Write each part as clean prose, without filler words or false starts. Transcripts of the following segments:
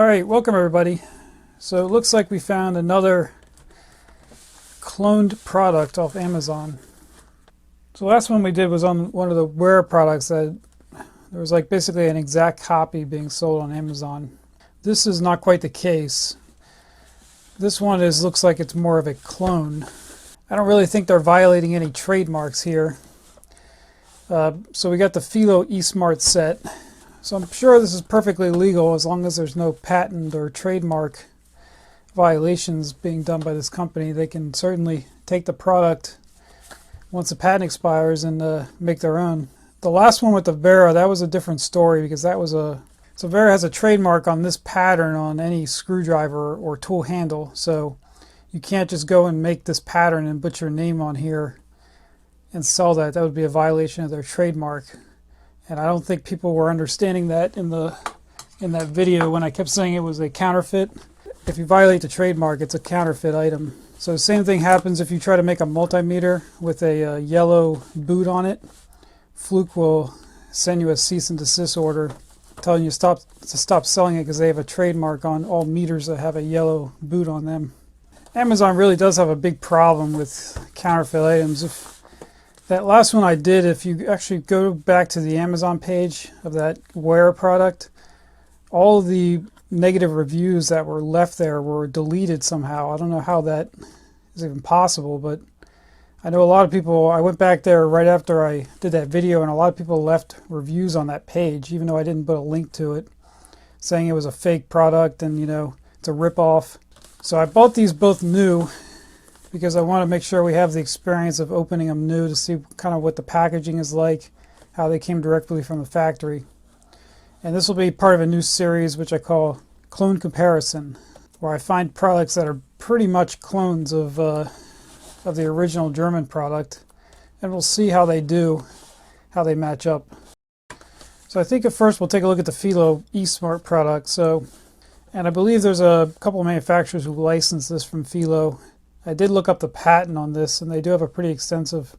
Alright, welcome everybody. So it looks like we found another cloned product off Amazon. So the last one we did was on one of the wear products that there was like basically an exact copy being sold on Amazon. This is not quite the case. This one looks like it's more of a clone. I don't really think they're violating any trademarks here. So we got the Felo eSmart set. So I'm sure this is perfectly legal as long as there's no patent or trademark violations being done by this company. They can certainly take the product once the patent expires and make their own. The last one with the Vera, that was a different story because that was so Vera has a trademark on this pattern on any screwdriver or tool handle. So you can't just go and make this pattern and put your name on here and sell that. That would be a violation of their trademark. And I don't think people were understanding that in that video when I kept saying it was a counterfeit. If you violate the trademark, it's a counterfeit item. So the same thing happens if you try to make a multimeter with a yellow boot on it. Fluke will send you a cease and desist order telling you to stop selling it because they have a trademark on all meters that have a yellow boot on them. Amazon really does have a big problem with counterfeit items. That last one I did, if you actually go back to the Amazon page of that wear product, all the negative reviews that were left there were deleted somehow. I don't know how that is even possible, but I know a lot of people, I went back there right after I did that video and a lot of people left reviews on that page, even though I didn't put a link to it, saying it was a fake product and, you know, it's a ripoff. So I bought these both new because I want to make sure we have the experience of opening them new to see kind of what the packaging is like, how they came directly from the factory. And this will be part of a new series which I call Clone Comparison, where I find products that are pretty much clones of the original German product, and we'll see how they do, how they match up. So I think at first we'll take a look at the Felo eSmart product. And I believe there's a couple of manufacturers who license this from Felo. I did look up the patent on this, and they do have a pretty extensive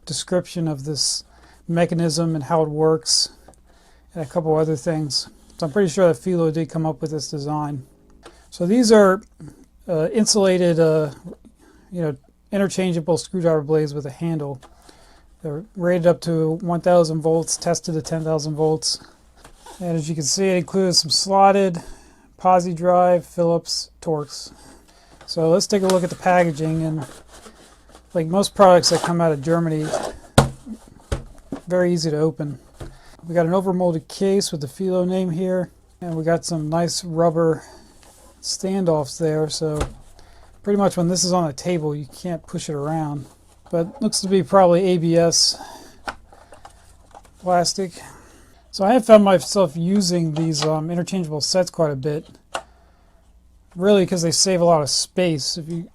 description of this mechanism and how it works, and a couple other things. So I'm pretty sure that Felo did come up with this design. So these are insulated, interchangeable screwdriver blades with a handle. They're rated up to 1,000 volts, tested to 10,000 volts. And as you can see, it includes some slotted posi drive, Phillips, Torx. So let's take a look at the packaging, and like most products that come out of Germany, very easy to open. We got an overmolded case with the Felo name here, and we got some nice rubber standoffs there, so pretty much when this is on a table you can't push it around. But looks to be probably ABS plastic. So I have found myself using these interchangeable sets quite a bit. Really, because they save a lot of space. If you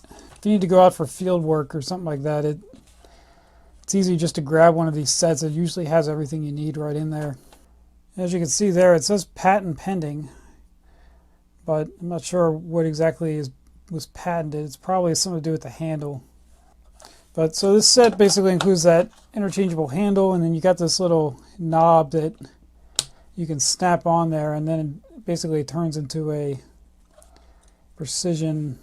need to go out for field work or something like that, it's easy just to grab one of these sets. It usually has everything you need right in there. As you can see there, it says patent pending, but I'm not sure what exactly was patented. It's probably something to do with the handle. But so this set basically includes that interchangeable handle, and then you got this little knob that you can snap on there, and then basically it turns into a precision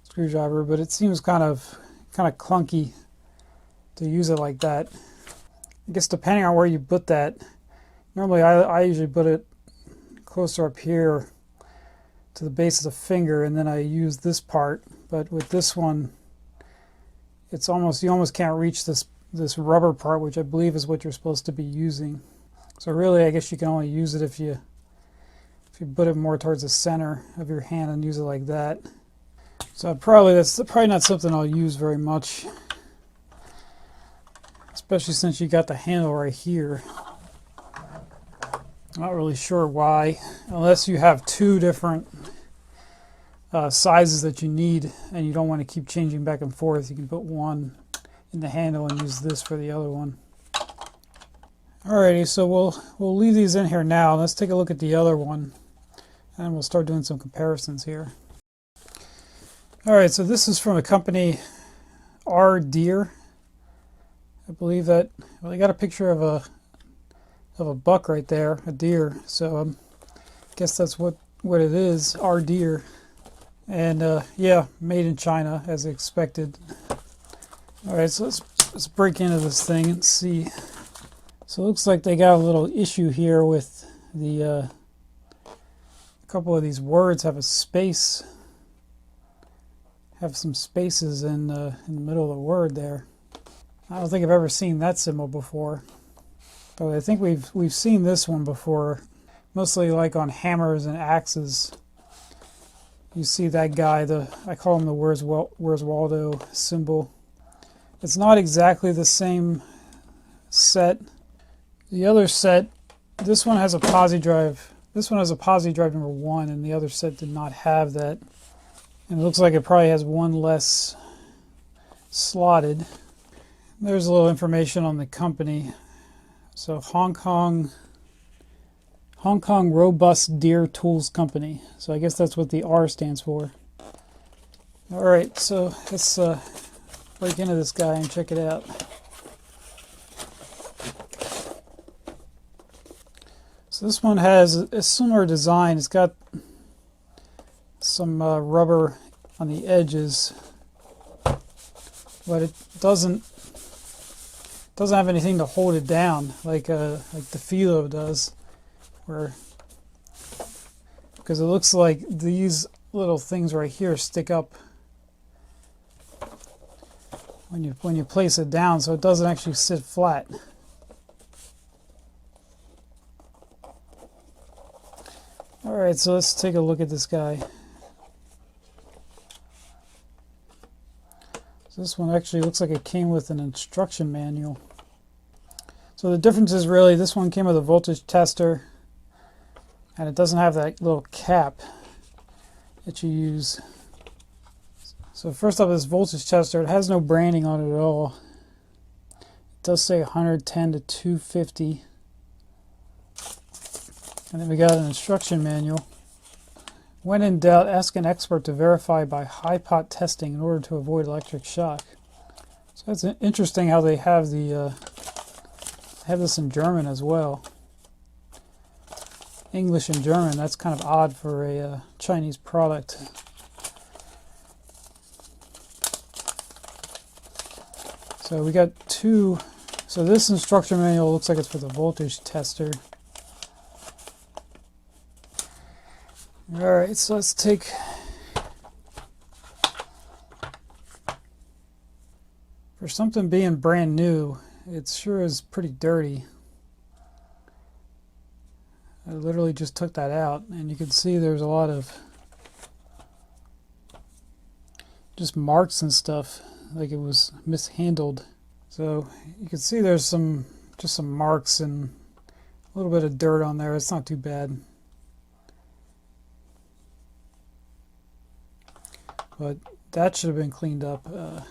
screwdriver, but it seems kind of clunky to use it like that. I guess depending on where you put that, normally I usually put it closer up here to the base of the finger, and then I use this part. But with this one, it's you almost can't reach this rubber part, which I believe is what you're supposed to be using. So really, I guess you can only use it if you put it more towards the center of your hand and use it like that. So that's probably not something I'll use very much, especially since you got the handle right here. Not really sure why, unless you have two different sizes that you need and you don't want to keep changing back and forth. You can put one in the handle and use this for the other one. Alrighty, so we'll leave these in here now. Let's take a look at the other one, and we'll start doing some comparisons here. Alright, so this is from a company, R Deer. I believe that, well, they got a picture of a buck right there, a deer. So I guess that's what what it is, our deer. And yeah, made in China as expected. All right, so let's break into this thing and see. So it looks like they got a little issue here with the a couple of these words have a space, have some spaces in the middle of the word there. I don't think I've ever seen that symbol before, but I think we've seen this one before, mostly like on hammers and axes. You see that guy, I call him the Where's Waldo symbol. It's not exactly the same set. The other set, this one has a posi drive. This one has a posi drive number 1, and the other set did not have that. And it looks like it probably has one less slotted. There's a little information on the company. So Hong Kong Robust Deer Tools Company. So I guess that's what the R stands for. All right, so let's break into this guy and check it out. So this one has a similar design. It's got some rubber on the edges, but it doesn't have anything to hold it down like the Felo does, because it looks like these little things right here stick up when you place it down, so it doesn't actually sit flat. All right, so let's take a look at this guy. So this one actually looks like it came with an instruction manual. So the difference is really this one came with a voltage tester, and it doesn't have that little cap that you use. So first off, this voltage tester, it has no branding on it at all. It does say 110 to 250. And then we got an instruction manual. When in doubt, ask an expert to verify by high pot testing in order to avoid electric shock. So that's interesting how they have have this in German as well. English and German, that's kind of odd for a Chinese product. So we got two. So this instruction manual looks like it's for the voltage tester. Alright, so let's take for something being brand new, it sure is pretty dirty. I literally just took that out, and you can see there's a lot of just marks and stuff, like it was mishandled. So you can see there's just some marks and a little bit of dirt on there. It's not too bad. But that should have been cleaned up. You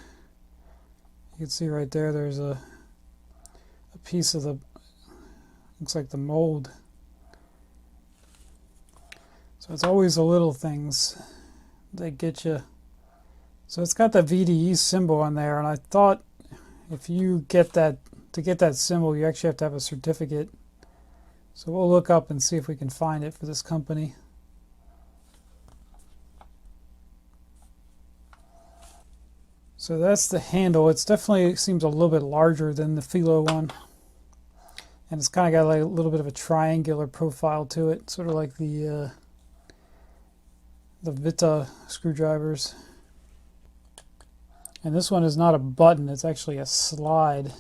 can see right there, there's a piece of looks like the mold. So it's always the little things that get you. So it's got the VDE symbol on there, and I thought if you get that, to get that symbol, you actually have to have a certificate. So we'll look up and see if we can find it for this company. So that's the handle. It's definitely seems a little bit larger than the Felo one. And it's kind of got like a little bit of a triangular profile to it, sort of like the Vita screwdrivers. And this one is not a button, it's actually a slide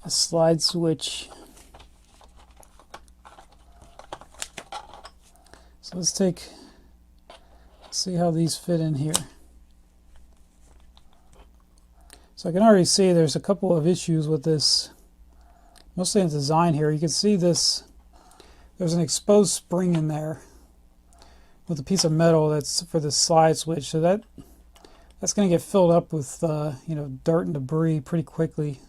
switch. So let's see how these fit in here. So I can already see there's a couple of issues with this, mostly in design here. You can see there's an exposed spring in there with a piece of metal that's for the slide switch. So that's going to get filled up with dirt and debris pretty quickly,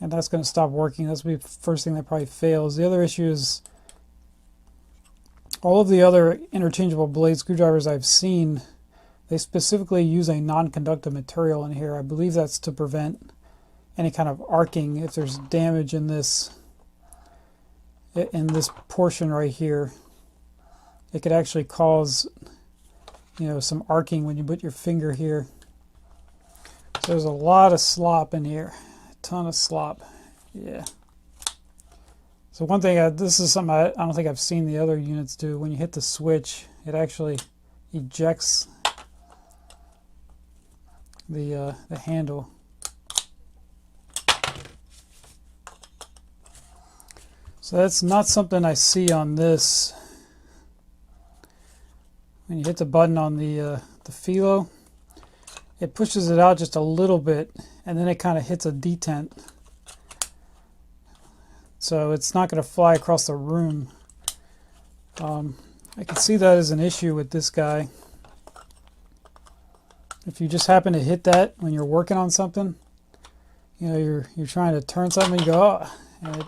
and that's going to stop working. That's going to be the first thing that probably fails. The other issue is all of the other interchangeable blade screwdrivers I've seen, they specifically use a non-conductive material in here. I believe that's to prevent any kind of arcing if there's damage in this in this portion right here. It could actually cause, you know, some arcing when you put your finger here. So there's a lot of slop in here, a ton of slop. Yeah. So one thing, this is something I don't think I've seen the other units do. When you hit the switch, it actually ejects the handle. So that's not something I see on this. When you hit the button on the Felo, it pushes it out just a little bit, and then it kind of hits a detent. So it's not going to fly across the room. I can see that as an issue with this guy. If you just happen to hit that when you're working on something, you know, you're trying to turn something, and you go, oh, and it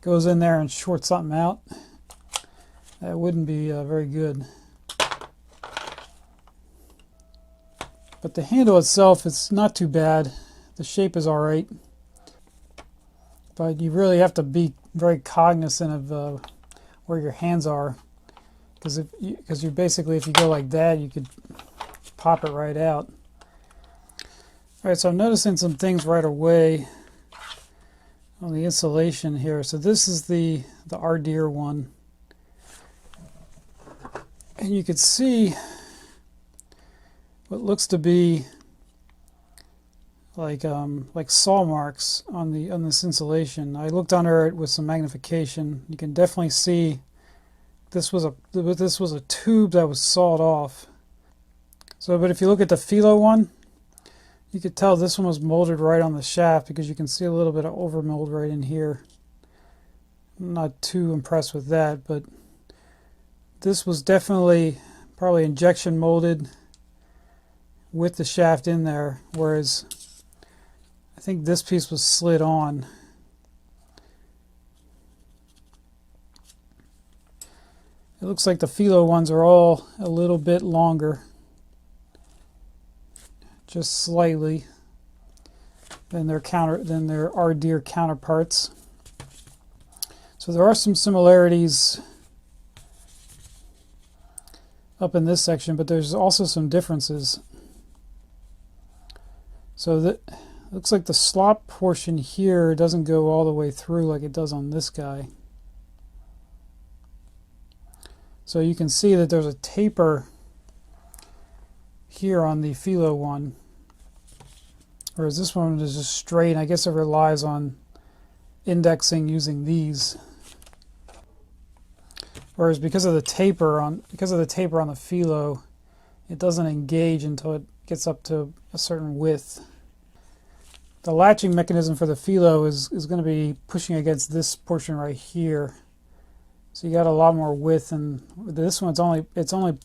goes in there and shorts something out. That wouldn't be very good. But the handle itself, it's not too bad. The shape is alright. But you really have to be very cognizant of where your hands are. Because you basically, if you go like that, you could pop it right out. Alright, so I'm noticing some things right away on the insulation here. So this is the Ardeer one. And you can see what looks to be like saw marks on this insulation. I looked under it with some magnification. You can definitely see this was a tube that was sawed off. So, but if you look at the Felo one, you could tell this one was molded right on the shaft because you can see a little bit of overmold right in here. I'm not too impressed with that, but this was definitely probably injection molded with the shaft in there, whereas I think this piece was slid on. It looks like the Felo ones are all a little bit longer, just slightly, than their Ardeer counterparts. So there are some similarities up in this section, but there's also some differences. So that looks like the slop portion here doesn't go all the way through like it does on this guy. So you can see that there's a taper here on the Felo one, whereas this one is just straight. I guess it relies on indexing using these. Whereas because of the taper on the Felo, it doesn't engage until it gets up to a certain width. The latching mechanism for the Felo is going to be pushing against this portion right here. So you got a lot more width, and this one it's only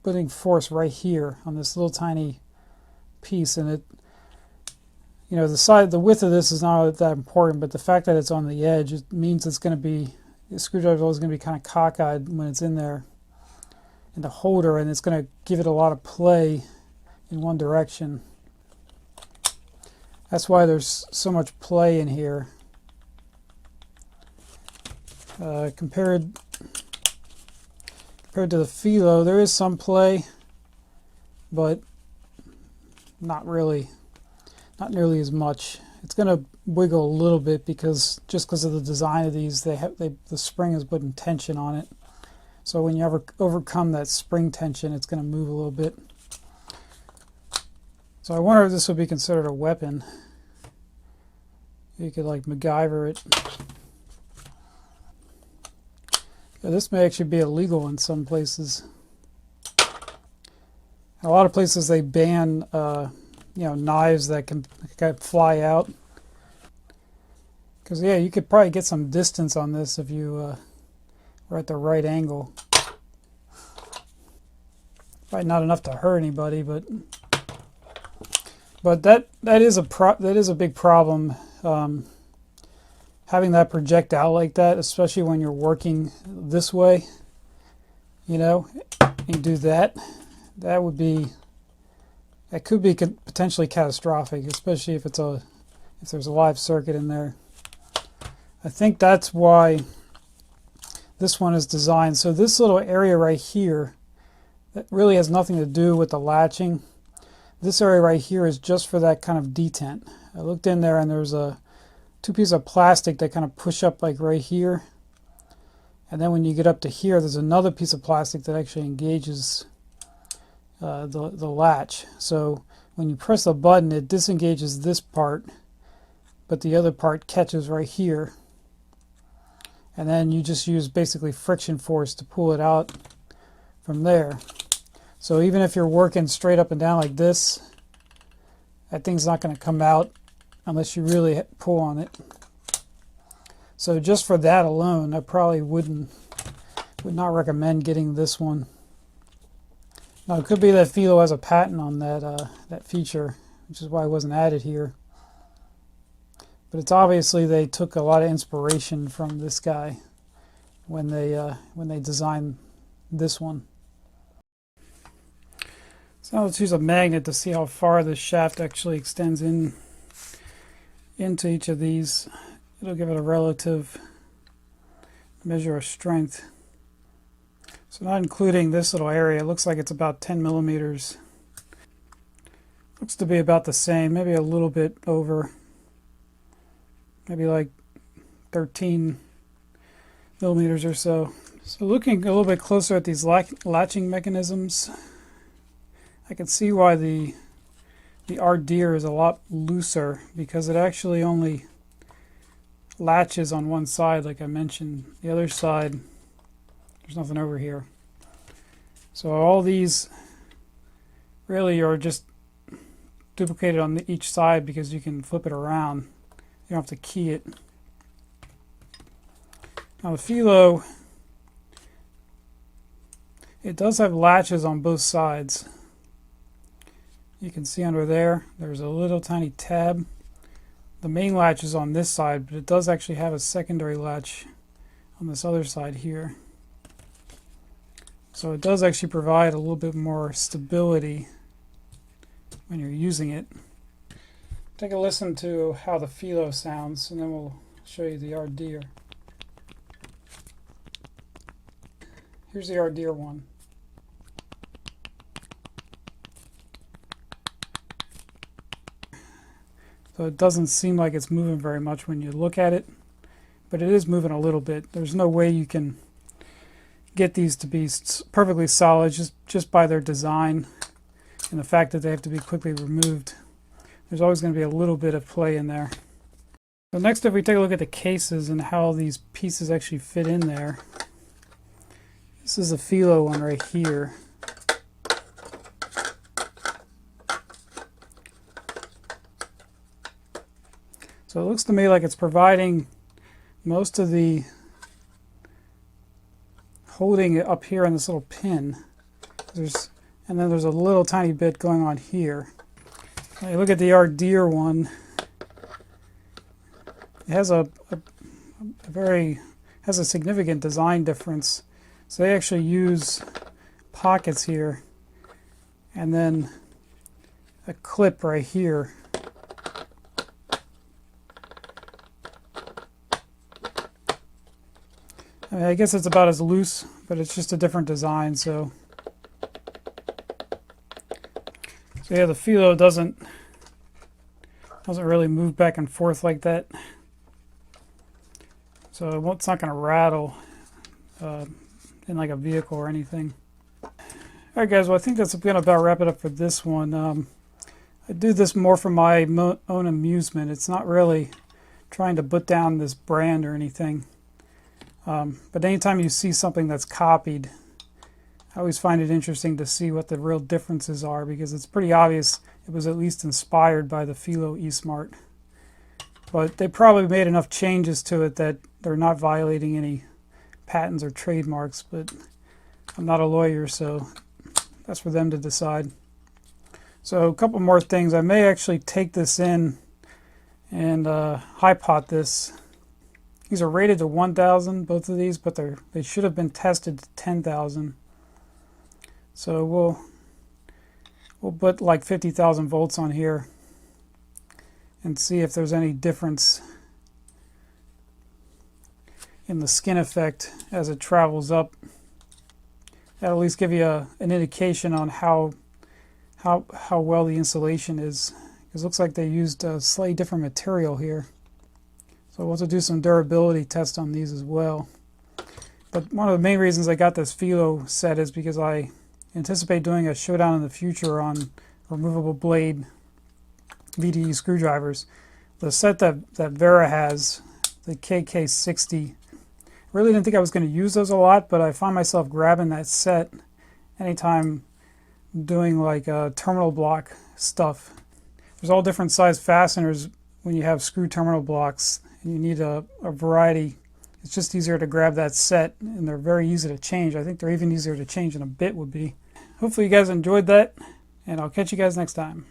putting force right here on this little tiny piece, and it, you know, the width of this is not that important, but the fact that it's on the edge, it means it's going to be, the screwdriver is going to be kind of cockeyed when it's in there in the holder, and it's going to give it a lot of play in one direction. That's why there's so much play in here. Compared to the Felo, there is some play, but not nearly as much. It's going to wiggle a little bit because of the design of these, the spring is putting tension on it. So when you overcome that spring tension, it's going to move a little bit. So I wonder if this would be considered a weapon. You could like MacGyver it. Yeah, this may actually be illegal in some places. A lot of places they ban, knives that can fly out. Because yeah, you could probably get some distance on this if you were at the right angle. Probably not enough to hurt anybody, but that is a big problem. Having that project out like that, especially when you're working this way, you know, you do that. That could be potentially catastrophic, especially if there's a live circuit in there. I think that's why this one is designed. So this little area right here, that really has nothing to do with the latching. This area right here is just for that kind of detent. I looked in there and there's two pieces of plastic that kind of push up like right here. And then when you get up to here, there's another piece of plastic that actually engages the latch. So when you press the button, it disengages this part, but the other part catches right here. And then you just use basically friction force to pull it out from there. So even if you're working straight up and down like this, that thing's not going to come out unless you really pull on it. So just for that alone, I probably would not recommend getting this one. Now it could be that Felo has a patent on that feature, which is why it wasn't added here. But it's obviously they took a lot of inspiration from this guy when they designed this one. So now let's use a magnet to see how far the shaft actually extends into each of these. It'll give it a relative measure of strength. So not including this little area, it looks like it's about 10 millimeters. Looks to be about the same, maybe a little bit over. Maybe like 13 millimeters or so. So looking a little bit closer at these latching mechanisms, I can see why the RDeer is a lot looser, because it actually only latches on one side, like I mentioned. The other side, there's nothing over here. So all these really are just duplicated on each side because you can flip it around. You don't have to key it. Now the Felo, it does have latches on both sides. You can see under there's a little tiny tab. The main latch is on this side, but it does actually have a secondary latch on this other side here. So it does actually provide a little bit more stability when you're using it. Take a listen to how the Felo sounds, and then we'll show you the RDeer. Here's the RDeer one. So it doesn't seem like it's moving very much when you look at it, but it is moving a little bit. There's no way you can get these to be perfectly solid just by their design and the fact that they have to be quickly removed. There's always going to be a little bit of play in there. So next, if we take a look at the cases and how these pieces actually fit in there, this is the Felo one right here. So it looks to me like it's providing most of the holding it up here on this little pin. And then there's a little tiny bit going on here. Now you look at the RDeer one, it has a significant design difference. So they actually use pockets here and then a clip right here. I mean, I guess it's about as loose, but it's just a different design. So yeah, the Felo doesn't really move back and forth like that. So it's not going to rattle in like a vehicle or anything. Alright guys, well I think that's going to about wrap it up for this one. I do this more for my own amusement. It's not really trying to put down this brand or anything. But anytime you see something that's copied, I always find it interesting to see what the real differences are, because it's pretty obvious it was at least inspired by the Felo eSmart. But they probably made enough changes to it that they're not violating any patents or trademarks, but I'm not a lawyer, so that's for them to decide. So a couple more things. I may actually take this in and high pot this. These are rated to 1,000, both of these, but they should have been tested to 10,000. So we'll put like 50,000 volts on here and see if there's any difference in the skin effect as it travels up. That'll at least give you an indication on how well the insulation is. Because it looks like they used a slightly different material here. So we'll have to do some durability tests on these as well. But one of the main reasons I got this Felo set is because I anticipate doing a showdown in the future on removable blade VDE screwdrivers. The set that Vera has, the KK60, really didn't think I was going to use those a lot, but I find myself grabbing that set anytime doing like terminal block stuff. There's all different size fasteners when you have screw terminal blocks, and you need a variety. It's just easier to grab that set, and they're very easy to change. I think they're even easier to change than a bit would be. Hopefully you guys enjoyed that, and I'll catch you guys next time.